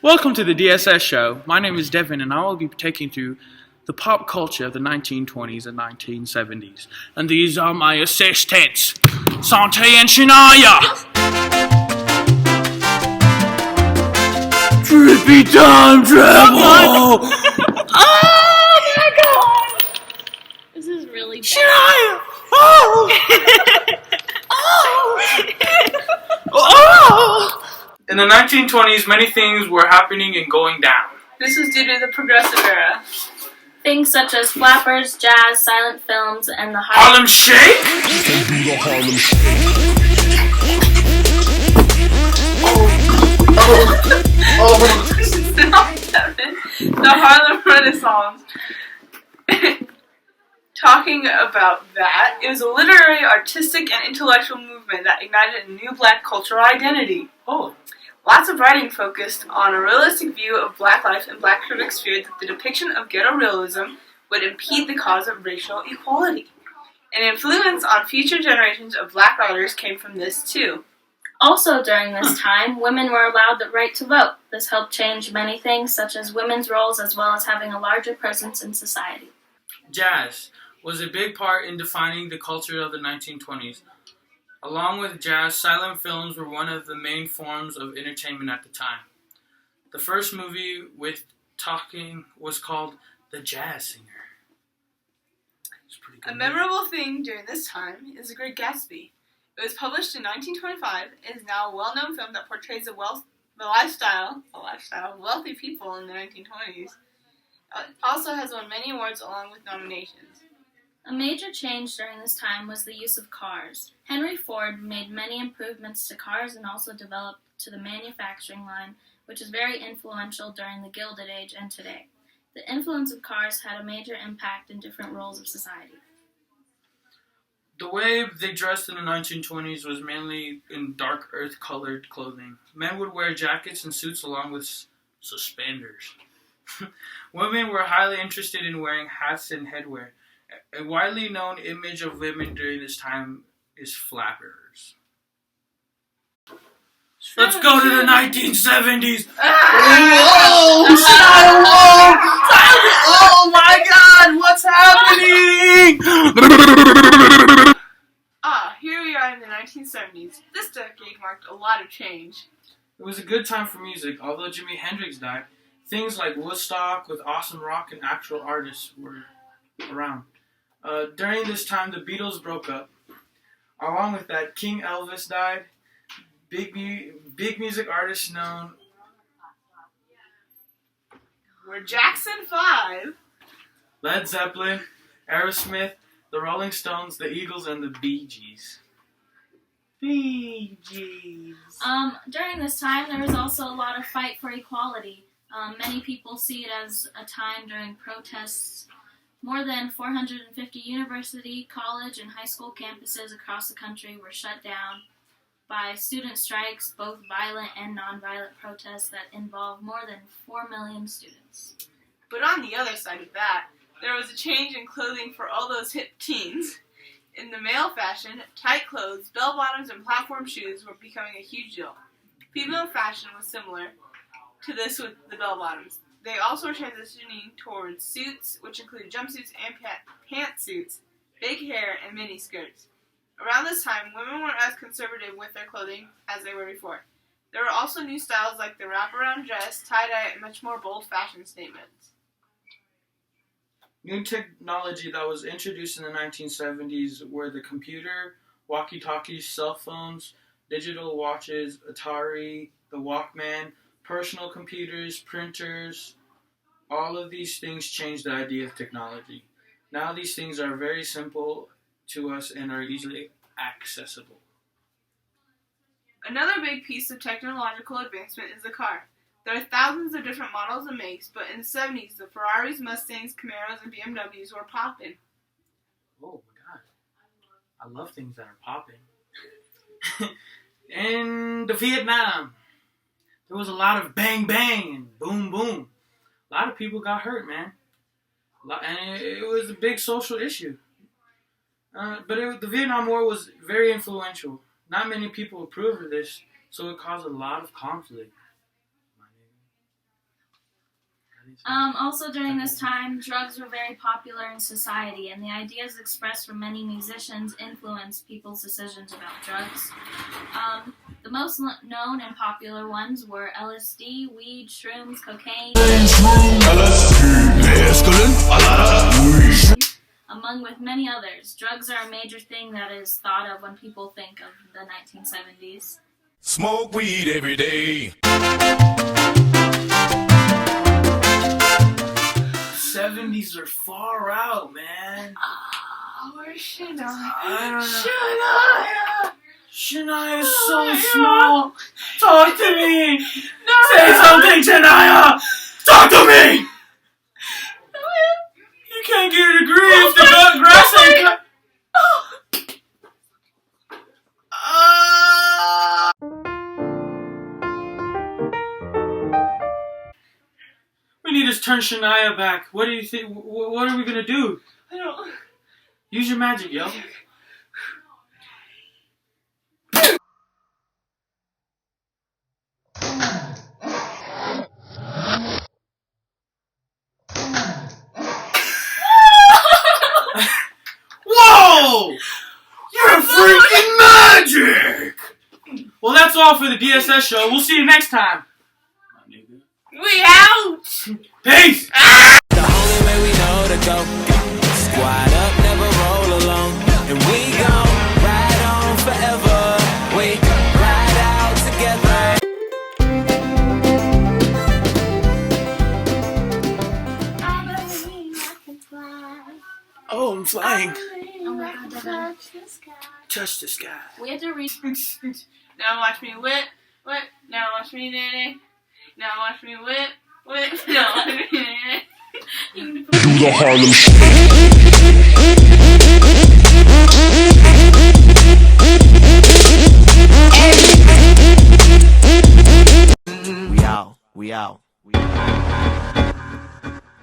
Welcome to the DSS show. My name is Devin, and I will be taking through the pop culture of the 1920s and 1970s. And these are my assistants, Sante and Shania. Trippy time travel. Oh my god! This is really bad. Shania. Oh. Oh. In the 1920s, many things were happening and going down. This was due to the Progressive era. Things such as flappers, jazz, silent films, and the Harlem Shake? Stop, Devin. The Harlem Renaissance. Talking about that, it was a literary, artistic, and intellectual movement that ignited a new black cultural identity. Oh. Lots of writing focused on a realistic view of black life, and black critics feared that the depiction of ghetto realism would impede the cause of racial equality. An influence on future generations of black writers came from this too. Also during this time, women were allowed the right to vote. This helped change many things, such as women's roles as well as having a larger presence in society. Jazz was a big part in defining the culture of the 1920s. Along with jazz, silent films were one of the main forms of entertainment at the time. The first movie with talking was called The Jazz Singer. It's pretty good. A memorable thing during this time is The Great Gatsby. It was published in 1925 and is now a well-known film that portrays the lifestyle of wealthy people in the 1920s. It also has won many awards along with nominations. A major change during this time was the use of cars. Henry Ford made many improvements to cars and also developed to the manufacturing line, which is very influential during the Gilded Age and today. The influence of cars had a major impact in different roles of society. The way they dressed in the 1920s was mainly in dark earth-colored clothing. Men would wear jackets and suits along with suspenders. Women were highly interested in wearing hats and headwear. A widely known image of women during this time is flappers. Let's go to the 1970s. Oh my God! What's happening? Here we are in the 1970s. This decade marked a lot of change. It was a good time for music. Although Jimi Hendrix died, things like Woodstock with awesome rock and actual artists were around. During this time, the Beatles broke up. Along with that, King Elvis died. Big music artists known were Jackson 5, Led Zeppelin, Aerosmith, the Rolling Stones, the Eagles, and the Bee Gees. Bee Gees. During this time, there was also a lot of fight for equality. Many people see it as a time during protests. More than 450 university, college, and high school campuses across the country were shut down by student strikes, both violent and nonviolent protests that involved more than 4 million students. But on the other side of that, there was a change in clothing for all those hip teens. In the male fashion, tight clothes, bell-bottoms, and platform shoes were becoming a huge deal. Female fashion was similar to this with the bell-bottoms. They also were transitioning towards suits, which included jumpsuits and pantsuits, big hair, and mini skirts. Around this time, women weren't as conservative with their clothing as they were before. There were also new styles like the wraparound dress, tie-dye, and much more bold fashion statements. New technology that was introduced in the 1970s were the computer, walkie-talkies, cell phones, digital watches, Atari, the Walkman, personal computers, printers. All of these things changed the idea of technology. Now these things are very simple to us and are easily accessible. Another big piece of technological advancement is the car. There are thousands of different models and makes, but in the 70s, the Ferraris, Mustangs, Camaros, and BMWs were popping. Oh my God. I love things that are popping. In the Vietnam, there was a lot of bang bang and boom boom. A lot of people got hurt, man. And it was a big social issue. But the Vietnam War was very influential. Not many people approved of this, so it caused a lot of conflict. Also during this time, drugs were very popular in society, and the ideas expressed from many musicians influenced people's decisions about drugs. The most known and popular ones were LSD, weed, shrooms, cocaine, among with many others. Drugs are a major thing that is thought of when people think of the 1970s. Smoke weed every day. 70s are far out, man. Oh, where's Shania? I don't know. Shania! Shania is so small. Talk to me. No! Say something, Shania. Talk to me. You can't get a degree if the grass ain't cut. We need to turn Shania back. What do you think? What are we gonna do? I don't. Use your magic, yo. Whoa! You're freaking magic! Well, that's all for the DSS show. We'll see you next time. We out! Peace! The only way we know to go. Squad up, never roll alone. And we gon' ride on forever. We ride out together. Oh, I'm flying. Oh my god, Devin. Touch the sky. We have to read. Now watch me whip. Now watch me nanny. Now watch me whip. Now watch me nanny. Do the Harlem Shake. We out.